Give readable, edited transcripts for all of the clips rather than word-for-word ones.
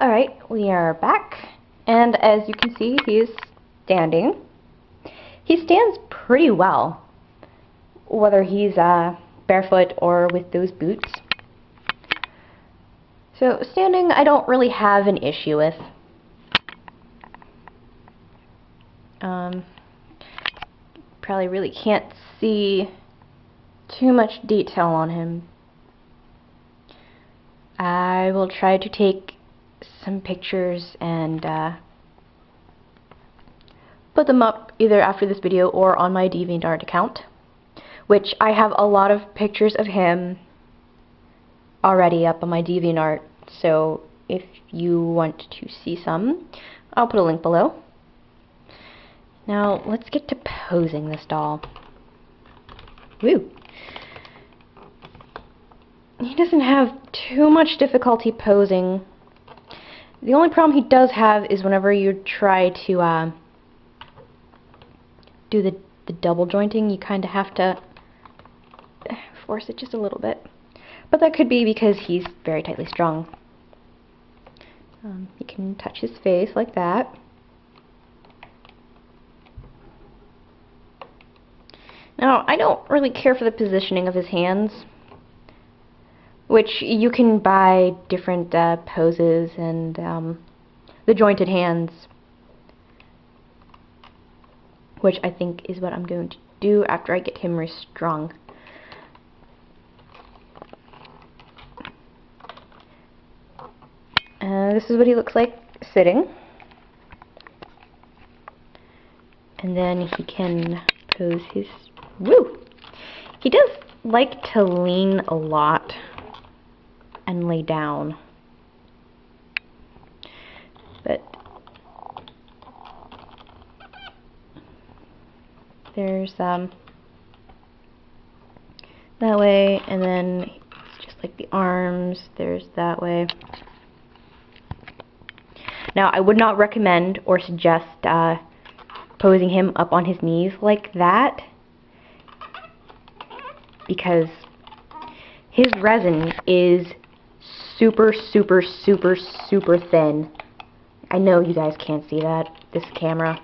Alright, we are back, and as you can see, he is standing. He stands pretty well, whether he's barefoot or with those boots. So standing, I don't really have an issue with. Probably really can't see too much detail on him. I will try to take some pictures and put them up either after this video or on my DeviantArt account, which I have a lot of pictures of him already up on my DeviantArt, so if you want to see some, I'll put a link below. Now let's get to posing this doll. Woo! He doesn't have too much difficulty posing. The only problem he does have is whenever you try to do the double jointing, you kind of have to force it just a little bit. But that could be because he's very tightly strung. You can touch his face like that. Now, I don't really care for the positioning of his hands, which you can buy different poses and the jointed hands, which I think is what I'm going to do after I get him restrung. This is what he looks like sitting. And then he can pose his... Woo! He does like to lean a lot and lay down. But there's that way, and then it's just like the arms, there's that way. Now, I would not recommend or suggest posing him up on his knees like that, because his resin is super, super, super, super thin. I know you guys can't see that, this camera,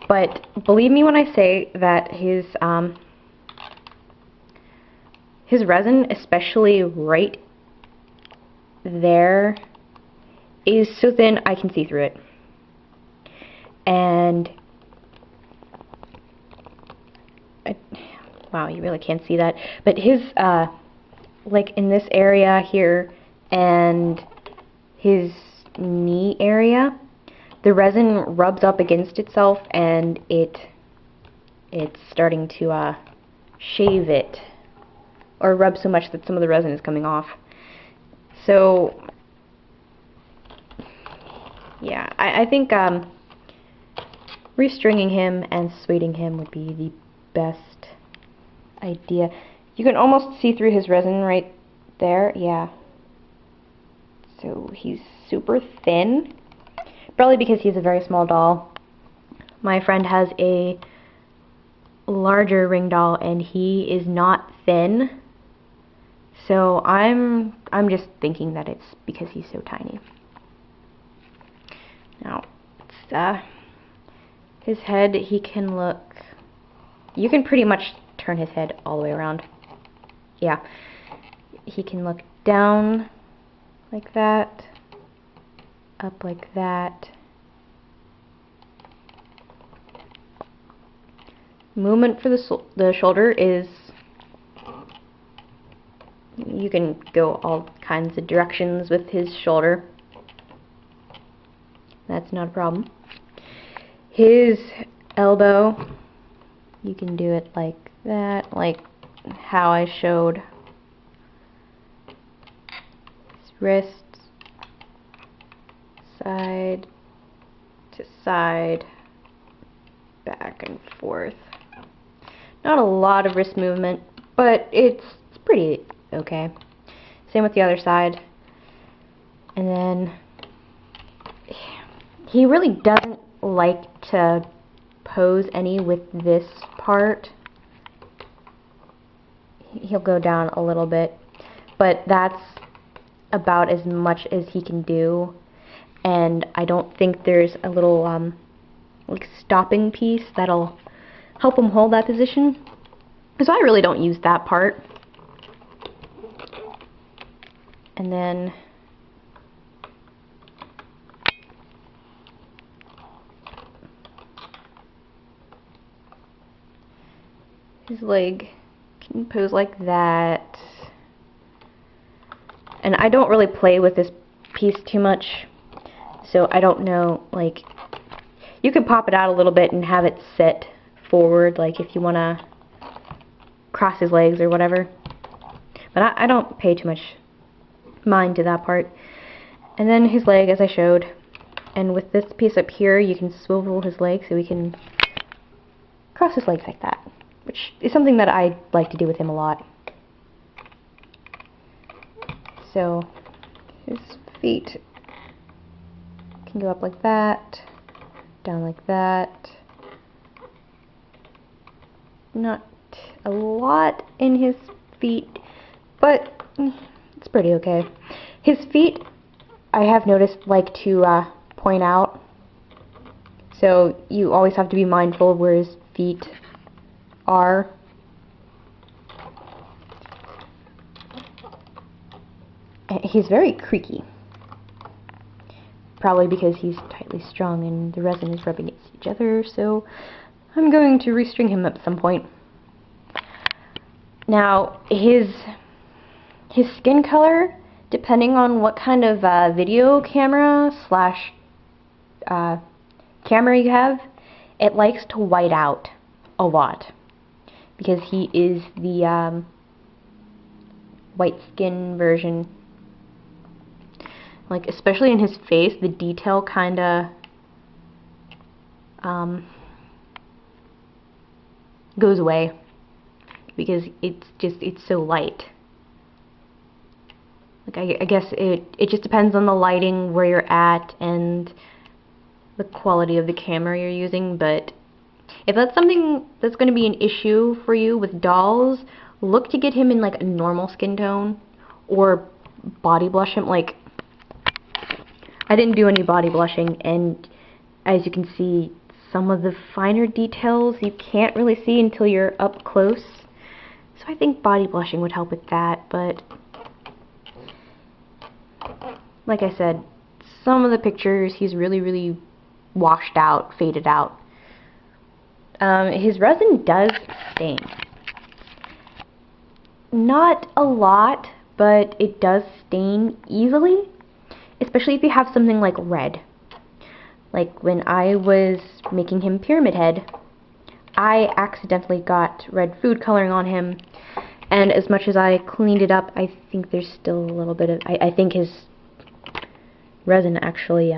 but believe me when I say that his resin, especially right there, is so thin I can see through it. And wow, you really can't see that, but his like in this area here and his knee area, the resin rubs up against itself and it's starting to shave it, or rub so much that some of the resin is coming off. So yeah, I think restringing him and sueding him would be the best idea. You can almost see through his resin right there, yeah. So he's super thin, probably because he's a very small doll. My friend has a larger ring doll and he is not thin, so I'm just thinking that it's because he's so tiny. Now, his head, he can look, you can pretty much turn his head all the way around. Yeah, he can look down like that, up like that. Movement for the shoulder is, you can go all kinds of directions with his shoulder. That's not a problem. His elbow, you can do it like that, like how I showed. His wrists, side to side, back and forth. Not a lot of wrist movement, but it's pretty okay. Same with the other side. And then he really doesn't like to pose any with this part. He'll go down a little bit, but that's about as much as he can do. and I don't think there's a little like stopping piece that'll help him hold that position. So I really don't use that part. And then his leg can pose like that. And I don't really play with this piece too much, so I don't know, like, you can pop it out a little bit and have it set forward, like if you want to cross his legs or whatever. But I don't pay too much mind to that part. And then his leg, as I showed, and with this piece up here, you can swivel his leg so he can cross his legs like that, which is something that I like to do with him a lot. So his feet can go up like that, down like that. Not a lot in his feet, but it's pretty okay. His feet, I have noticed, like to point out, so you always have to be mindful of where his feet are. He's very creaky, probably because he's tightly strung and the resin is rubbing against each other, so I'm going to restring him at some point. Now, his skin color, depending on what kind of video camera slash camera you have, it likes to white out a lot, because he is the white skin version. Like, especially in his face, the detail kinda goes away, because it's so light. Like, I guess it just depends on the lighting, where you're at, and the quality of the camera you're using. But if that's something that's going to be an issue for you with dolls, look to get him in like a normal skin tone, or body blush him. Like, I didn't do any body blushing, and as you can see, some of the finer details you can't really see until you're up close. So I think body blushing would help with that, but like I said, some of the pictures he's really washed out, faded out. His resin does stain. Not a lot, but it does stain easily, especially if you have something like red. Like when I was making him Pyramid Head, I accidentally got red food coloring on him, and as much as I cleaned it up, I think there's still a little bit of, I think his resin actually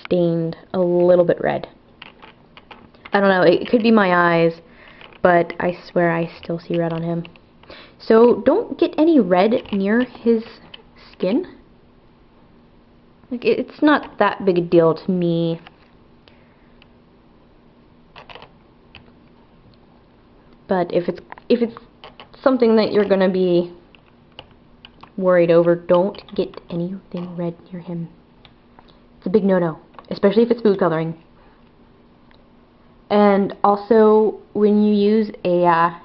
stained a little bit red. I don't know, it could be my eyes, but I swear I still see red on him. So don't get any red near his skin. Like, it's not that big a deal to me. But if it's something that you're gonna be worried over, don't get anything red near him. It's a big no-no, especially if it's food coloring. And also, when you use a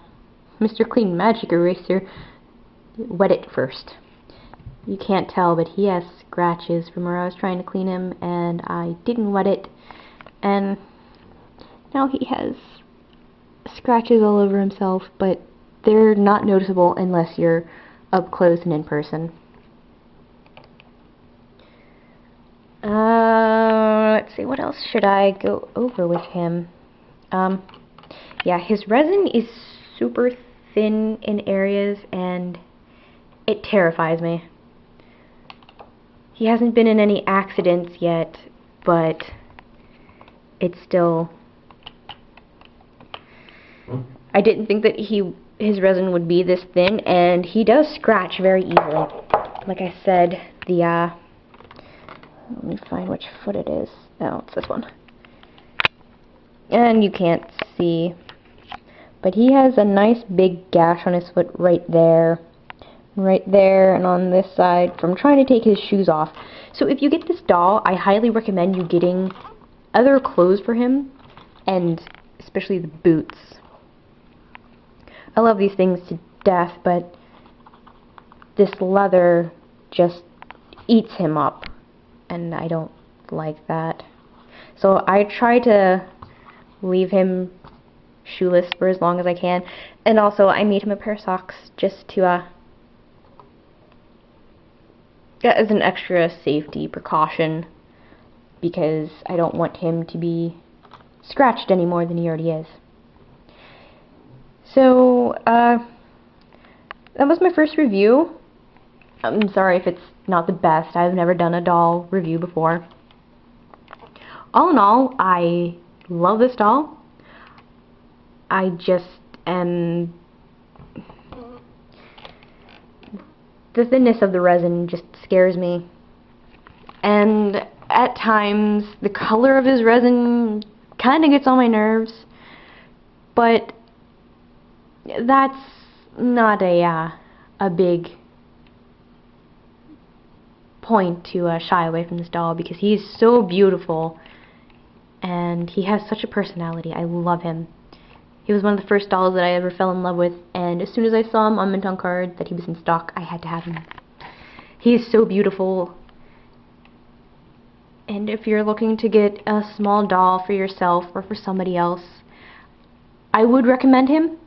Mr. Clean Magic Eraser, wet it first. You can't tell, but he has scratches from where I was trying to clean him, and I didn't wet it, and now he has scratches all over himself, but they're not noticeable unless you're up close and in person. Let's see, what else should I go over with him? Yeah, his resin is super thin in areas, and it terrifies me. He hasn't been in any accidents yet, but it's still... I didn't think that his resin would be this thin, and he does scratch very easily. Like I said, let me find which foot it is. No, it's this one. And you can't see, but he has a nice big gash on his foot right there, right there and on this side from trying to take his shoes off. So if you get this doll, I highly recommend you getting other clothes for him, and especially the boots. I love these things to death, but this leather just eats him up, and I don't like that. So I try to leave him shoeless for as long as I can, and also I made him a pair of socks just to as an extra safety precaution, because I don't want him to be scratched any more than he already is. So that was my first review. I'm sorry if it's not the best. I've never done a doll review before. All in all, I love this doll. I just am... the thinness of the resin just scares me. And at times, the color of his resin kind of gets on my nerves. But that's not a big point to shy away from this doll, because he's so beautiful and he has such a personality. I love him. He was one of the first dolls that I ever fell in love with, and as soon as I saw him on Mint on Card that he was in stock, I had to have him. He is so beautiful. And if you're looking to get a small doll for yourself or for somebody else, I would recommend him.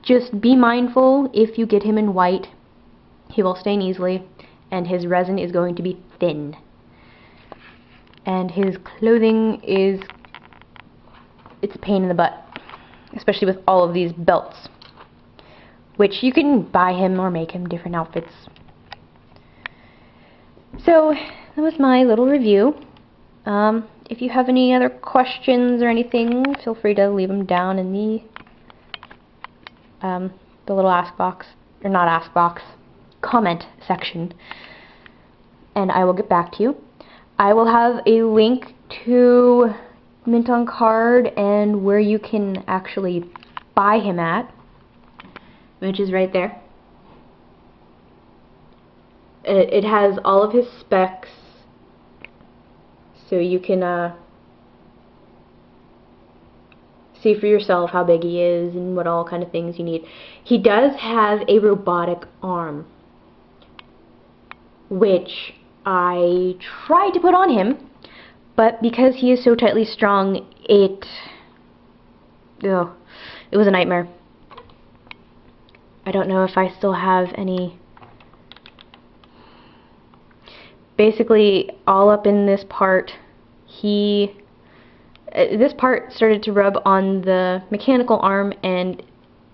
Just be mindful, if you get him in white, he will stain easily, and his resin is going to be thin. And his clothing it's a pain in the butt, especially with all of these belts, which you can buy him or make him different outfits. So that was my little review. If you have any other questions or anything, feel free to leave them down in the little ask box, or not ask box, comment section, and I will get back to you. I will have a link to Mint on Card and where you can actually buy him at, which is right there. It has all of his specs, so you can see for yourself how big he is and what all kind of things you need. He does have a robotic arm, which I tried to put on him, but because he is so tightly strung, it was a nightmare. I don't know if I still have any. Basically, all up in this part, this part started to rub on the mechanical arm, and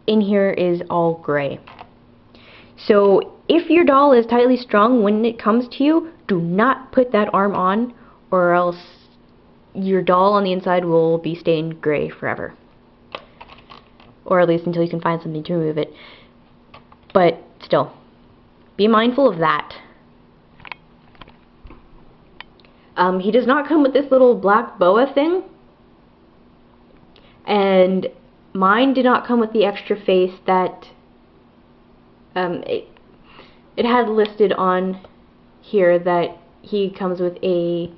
in here is all gray. So if your doll is tightly strung when it comes to you, do not put that arm on, or else your doll on the inside will be stained gray forever. Or at least until you can find something to remove it. But still, be mindful of that. He does not come with this little black boa thing, and mine did not come with the extra face that it had listed on here that he comes with a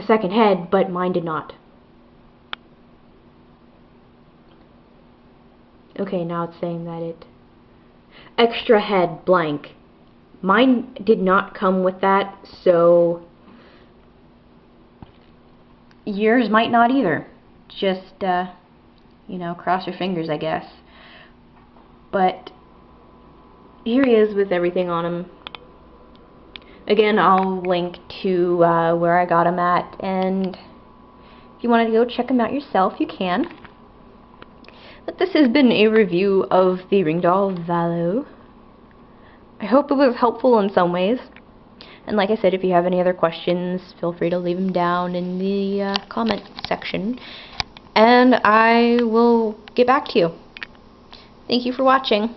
second head, but mine did not. Okay, now it's saying that it extra head blank. Mine did not come with that, so yours might not either. Just you know, cross your fingers, I guess. But here he is with everything on him. Again, I'll link to where I got him at, and if you wanted to go check him out yourself, you can. But this has been a review of the Ringdoll Valo. I hope it was helpful in some ways. And like I said, if you have any other questions, feel free to leave them down in the comment section, and I will get back to you. Thank you for watching.